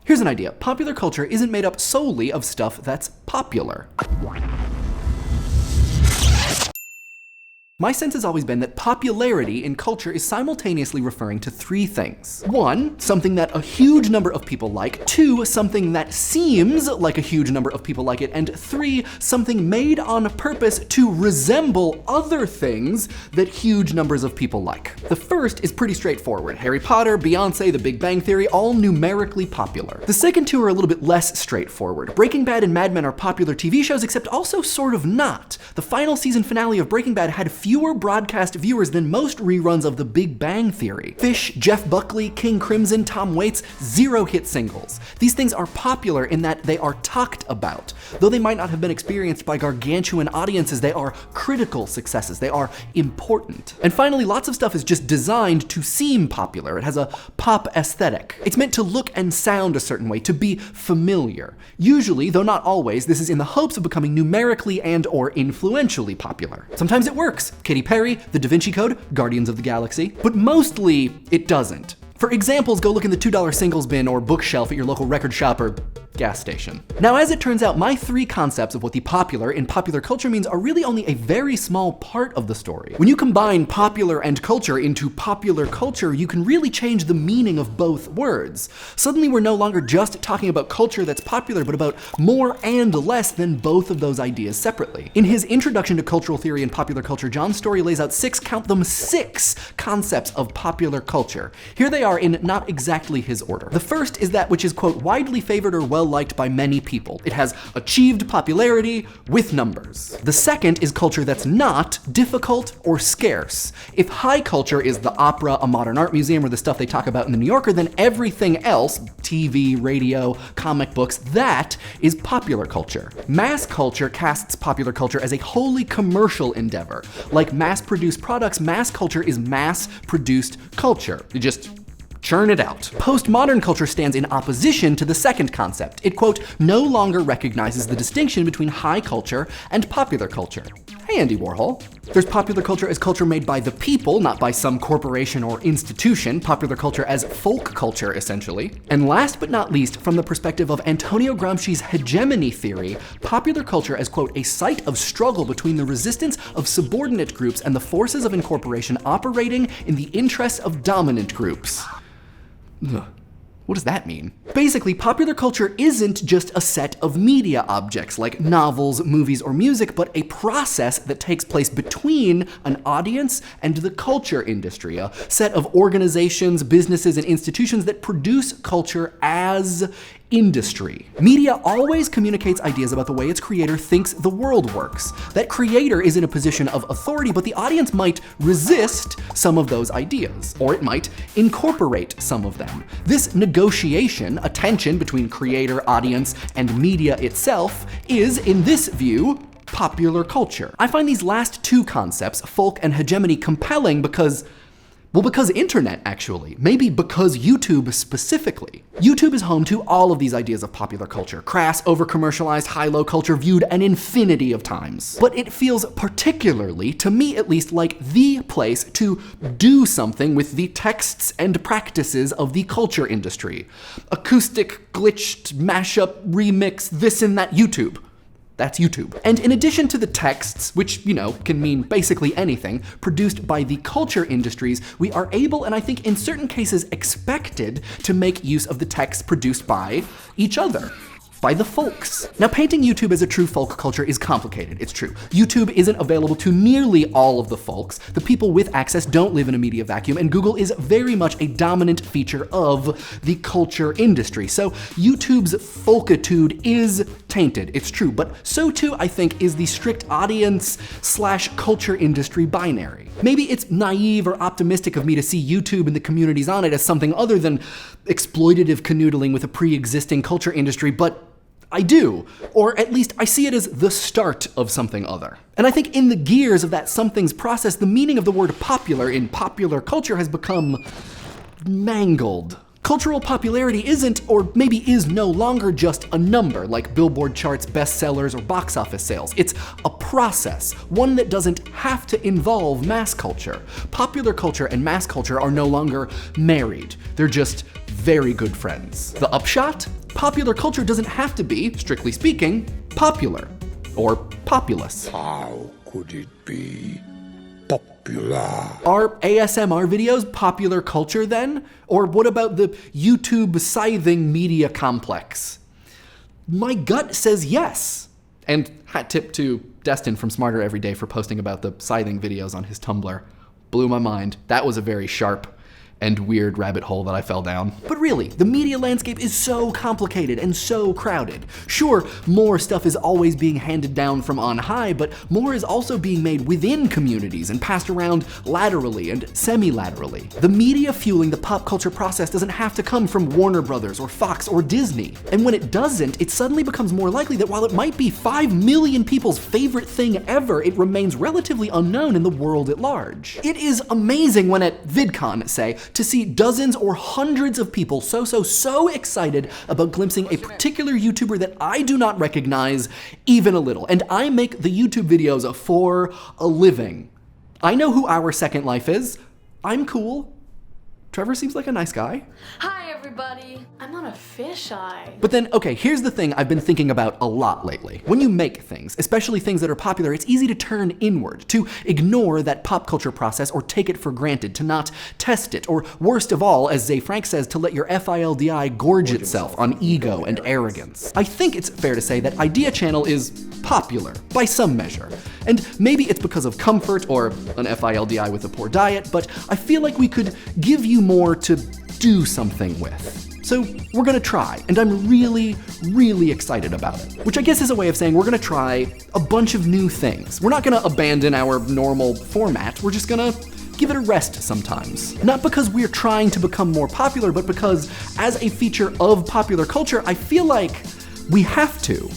Here's an idea. Popular culture isn't made up solely of stuff that's popular. My sense has always been that popularity in culture is simultaneously referring to three things. One, something that a huge number of people like. Two, something that seems like a huge number of people like it. And three, something made on purpose to resemble other things that huge numbers of people like. The first is pretty straightforward. Harry Potter, Beyonce, The Big Bang Theory, all numerically popular. The second two are a little bit less straightforward. Breaking Bad and Mad Men are popular TV shows, except also sort of not. The final season finale of Breaking Bad had fewer broadcast viewers than most reruns of The Big Bang Theory. Fish, Jeff Buckley, King Crimson, Tom Waits, 0 hit singles. These things are popular in that they are talked about. Though they might not have been experienced by gargantuan audiences, they are critical successes. They are important. And finally, lots of stuff is just designed to seem popular. It has a pop aesthetic. It's meant to look and sound a certain way, to be familiar. Usually, though not always, this is in the hopes of becoming numerically and or influentially popular. Sometimes it works. Katy Perry, The Da Vinci Code, Guardians of the Galaxy. But mostly, it doesn't. For examples, go look in the $2 singles bin or bookshelf at your local record shop or gas station. Now, as it turns out, my three concepts of what the popular in popular culture means are really only a very small part of the story. When you combine popular and culture into popular culture, you can really change the meaning of both words. Suddenly, we're no longer just talking about culture that's popular, but about more and less than both of those ideas separately. In his Introduction to Cultural Theory and Popular Culture, John Story lays out count them, six concepts of popular culture. Here they are in not exactly his order. The first is that which is, quote, widely favored or well-liked by many people. It has achieved popularity with numbers. The second is culture that's not difficult or scarce. If high culture is the opera, a modern art museum, or the stuff they talk about in the New Yorker, then everything else, TV, radio, comic books, that is popular culture. Mass culture casts popular culture as a wholly commercial endeavor. Like mass-produced products, mass culture is mass-produced culture. You just churn it out. Postmodern culture stands in opposition to the second concept. It, quote, no longer recognizes the distinction between high culture and popular culture. Hey, Andy Warhol. There's popular culture as culture made by the people, not by some corporation or institution. Popular culture as folk culture, essentially. And last but not least, from the perspective of Antonio Gramsci's hegemony theory, popular culture as, quote, a site of struggle between the resistance of subordinate groups and the forces of incorporation operating in the interests of dominant groups. Ugh. What does that mean? Basically, popular culture isn't just a set of media objects like novels, movies, or music, but a process that takes place between an audience and the culture industry, a set of organizations, businesses, and institutions that produce culture as industry. Media always communicates ideas about the way its creator thinks the world works. That creator is in a position of authority, but the audience might resist some of those ideas, or it might incorporate some of them. This negotiation, a tension between creator, audience, and media itself, is, in this view, popular culture. I find these last two concepts, folk and hegemony, compelling because internet, actually. Maybe because YouTube specifically. YouTube is home to all of these ideas of popular culture. Crass, over-commercialized, high-low culture viewed an infinity of times. But it feels particularly, to me at least, like the place to do something with the texts and practices of the culture industry. Acoustic, glitched, mashup, remix, this and that YouTube. That's YouTube. And in addition to the texts, which, can mean basically anything, produced by the culture industries, we are able, and I think in certain cases expected, to make use of the texts produced by each other. By the folks. Now, painting YouTube as a true folk culture is complicated, it's true. YouTube isn't available to nearly all of the folks. The people with access don't live in a media vacuum, and Google is very much a dominant feature of the culture industry. So YouTube's folkitude is tainted, it's true, but so too, I think, is the strict audience/culture industry binary. Maybe it's naive or optimistic of me to see YouTube and the communities on it as something other than exploitative canoodling with a pre-existing culture industry, but I do, or at least I see it as the start of something other. And I think in the gears of that something's process, the meaning of the word popular in popular culture has become mangled. Cultural popularity isn't, or maybe is no longer, just a number, like Billboard charts, bestsellers, or box office sales. It's a process, one that doesn't have to involve mass culture. Popular culture and mass culture are no longer married. They're just very good friends. The upshot? Popular culture doesn't have to be, strictly speaking, popular or populous. How could it be popular? Are ASMR videos popular culture then? Or what about the YouTube scything media complex? My gut says yes. And hat tip to Destin from Smarter Every Day for posting about the scything videos on his Tumblr. Blew my mind. That was a very sharp and weird rabbit hole that I fell down. But really, the media landscape is so complicated and so crowded. Sure, more stuff is always being handed down from on high, but more is also being made within communities and passed around laterally and semi-laterally. The media fueling the pop culture process doesn't have to come from Warner Brothers or Fox or Disney. And when it doesn't, it suddenly becomes more likely that while it might be 5 million people's favorite thing ever, it remains relatively unknown in the world at large. It is amazing when at VidCon, say, to see dozens or hundreds of people so excited about glimpsing a particular YouTuber that I do not recognize even a little. And I make the YouTube videos for a living. I know who Our Second Life is. I'm cool. Trevor seems like a nice guy. Hi everybody, I'm on a fisheye. But then, okay, here's the thing I've been thinking about a lot lately. When you make things, especially things that are popular, it's easy to turn inward, to ignore that pop culture process or take it for granted, to not test it, or worst of all, as Zay Frank says, to let your FILDI gorge itself on ego and arrogance. I think it's fair to say that Idea Channel is popular, by some measure. And maybe it's because of comfort or an FILDI with a poor diet, but I feel like we could give you more to do something with. So we're gonna try, and I'm really excited about it. Which I guess is a way of saying we're gonna try a bunch of new things. We're not gonna abandon our normal format, we're just gonna give it a rest sometimes. Not because we're trying to become more popular, but because as a feature of popular culture, I feel like we have to.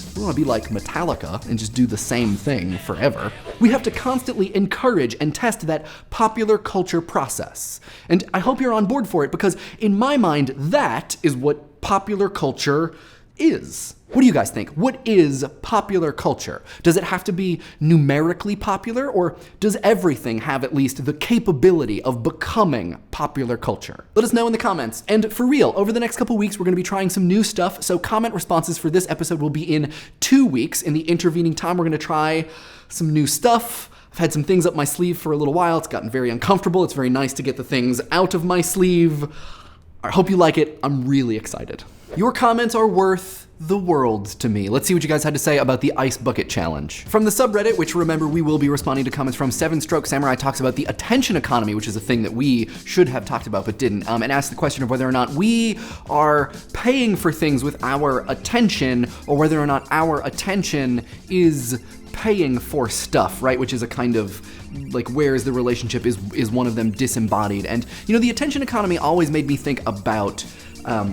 We don't want to be like Metallica and just do the same thing forever. We have to constantly encourage and test that popular culture process. And I hope you're on board for it because in my mind, that is what popular culture is. What do you guys think? What is popular culture? Does it have to be numerically popular, or does everything have at least the capability of becoming popular culture? Let us know in the comments. And for real, over the next couple weeks, we're gonna be trying some new stuff, so comment responses for this episode will be in 2 weeks. In the intervening time, we're gonna try some new stuff. I've had some things up my sleeve for a little while. It's gotten very uncomfortable. It's very nice to get the things out of my sleeve. I hope you like it. I'm really excited. Your comments are worth the world to me. Let's see what you guys had to say about the Ice Bucket Challenge. From the subreddit, which remember we will be responding to comments from, SevenStrokeSamurai talks about the attention economy, which is a thing that we should have talked about but didn't, and asked the question of whether or not we are paying for things with our attention or whether or not our attention is paying for stuff, right? Which is a kind of like, where is the relationship? Is one of them disembodied? And you know, the attention economy always made me think about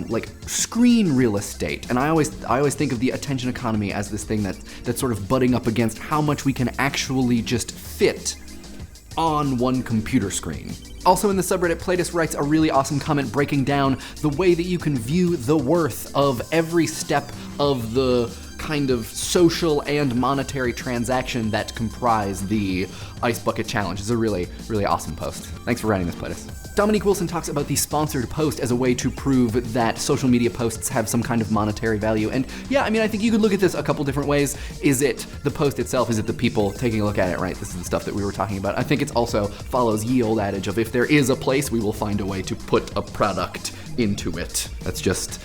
like screen real estate, and I always think of the attention economy as this thing that's sort of butting up against how much we can actually just fit on one computer screen. Also in the subreddit, Platus writes a really awesome comment breaking down the way that you can view the worth of every step of the kind of social and monetary transaction that comprise the Ice Bucket Challenge. It's a really awesome post. Thanks for writing this, Platus. Dominique Wilson talks about the sponsored post as a way to prove that social media posts have some kind of monetary value. And yeah, I mean, I think you could look at this a couple different ways. Is it the post itself? Is it the people taking a look at it, right? This is the stuff that we were talking about. I think it also follows ye old adage of if there is a place, we will find a way to put a product into it. That's just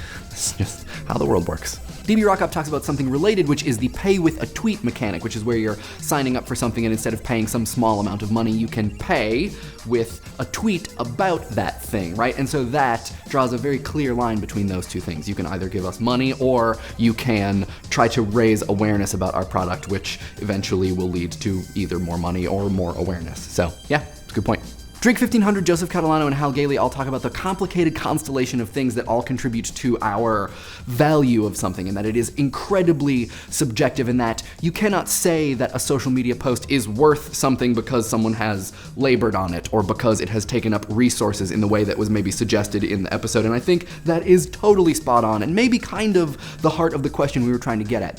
how the world works. dbrockop talks about something related, which is the pay with a tweet mechanic, which is where you're signing up for something and instead of paying some small amount of money, you can pay with a tweet about that thing, right? And so that draws a very clear line between those two things. You can either give us money or you can try to raise awareness about our product, which eventually will lead to either more money or more awareness. So yeah, it's a good point. Drake 1500, Joseph Catalano, and Hal Gailey all talk about the complicated constellation of things that all contribute to our value of something, and that it is incredibly subjective, and that you cannot say that a social media post is worth something because someone has labored on it, or because it has taken up resources in the way that was maybe suggested in the episode. And I think that is totally spot on, and maybe kind of the heart of the question we were trying to get at,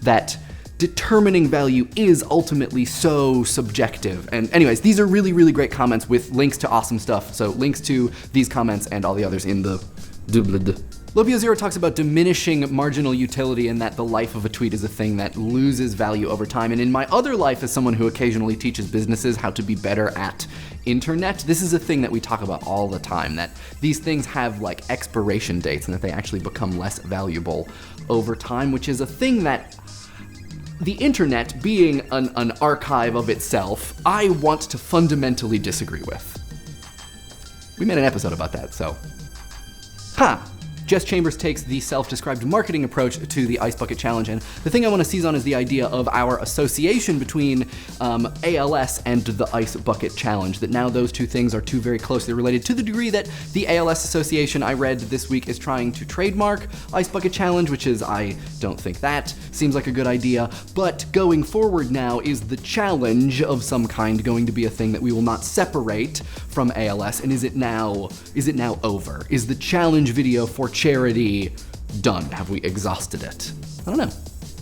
that determining value is ultimately so subjective. And anyways, these are really, really great comments with links to awesome stuff. So links to these comments and all the others in the Lopio Zero talks about diminishing marginal utility and that the life of a tweet is a thing that loses value over time. And in my other life, as someone who occasionally teaches businesses how to be better at internet, this is a thing that we talk about all the time, that these things have like expiration dates and that they actually become less valuable over time, which is a thing that the internet, being an archive of itself, I want to fundamentally disagree with. We made an episode about that, so. Jess Chambers takes the self-described marketing approach to the Ice Bucket Challenge, and the thing I want to seize on is the idea of our association between ALS and the Ice Bucket Challenge, that now those two things are two very closely related, to the degree that the ALS Association, I read this week, is trying to trademark Ice Bucket Challenge, which is, I don't think that seems like a good idea, but going forward now, is the challenge of some kind going to be a thing that we will not separate from ALS, and is it now over? Is the challenge video for charity done? Have we exhausted it? I don't know.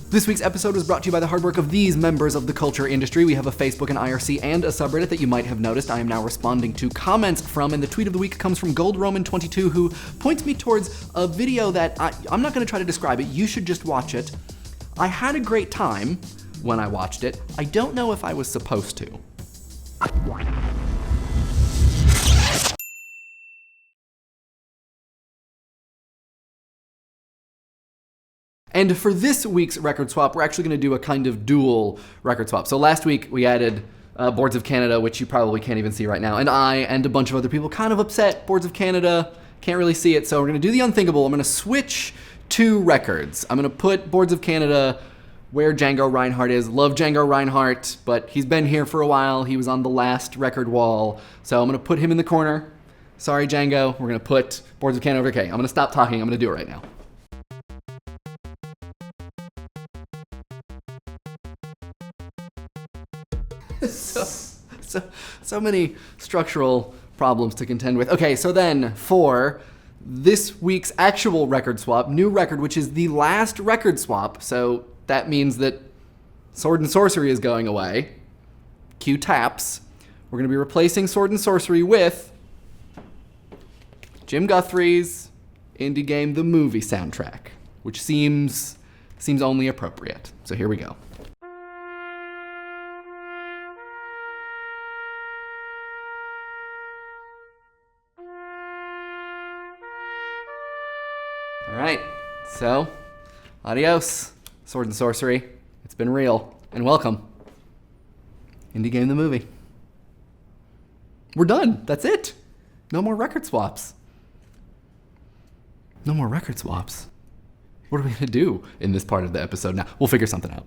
This week's episode was brought to you by the hard work of these members of the culture industry. We have a Facebook and IRC and a subreddit that you might have noticed I am now responding to comments from, and the tweet of the week comes from GoldRoman22, who points me towards a video that I'm not going to try to describe it. You should just watch it. I had a great time when I watched it. I don't know if I was supposed to. And for this week's record swap, we're actually going to do a kind of dual record swap. So last week we added Boards of Canada, which you probably can't even see right now, and I and a bunch of other people kind of upset. Boards of Canada, can't really see it, so we're going to do the unthinkable. I'm going to switch two records. I'm going to put Boards of Canada where Django Reinhardt is. Love Django Reinhardt, but he's been here for a while. He was on the last record wall, so I'm going to put him in the corner. Sorry, Django. We're going to put Boards of Canada over. Okay, I'm going to stop talking. I'm going to do it right now. So many structural problems to contend with. Okay, so then for this week's actual record swap, new record, which is the last record swap, so that means that Sword and Sorcery is going away. Cue taps. We're going to be replacing Sword and Sorcery with Jim Guthrie's indie game The Movie soundtrack, which seems only appropriate. So here we go. Alright, so, adios, Sword and Sorcery. It's been real, and welcome. Indie Game The Movie. We're done, that's it. No more record swaps. No more record swaps. What are we gonna do in this part of the episode now? We'll figure something out.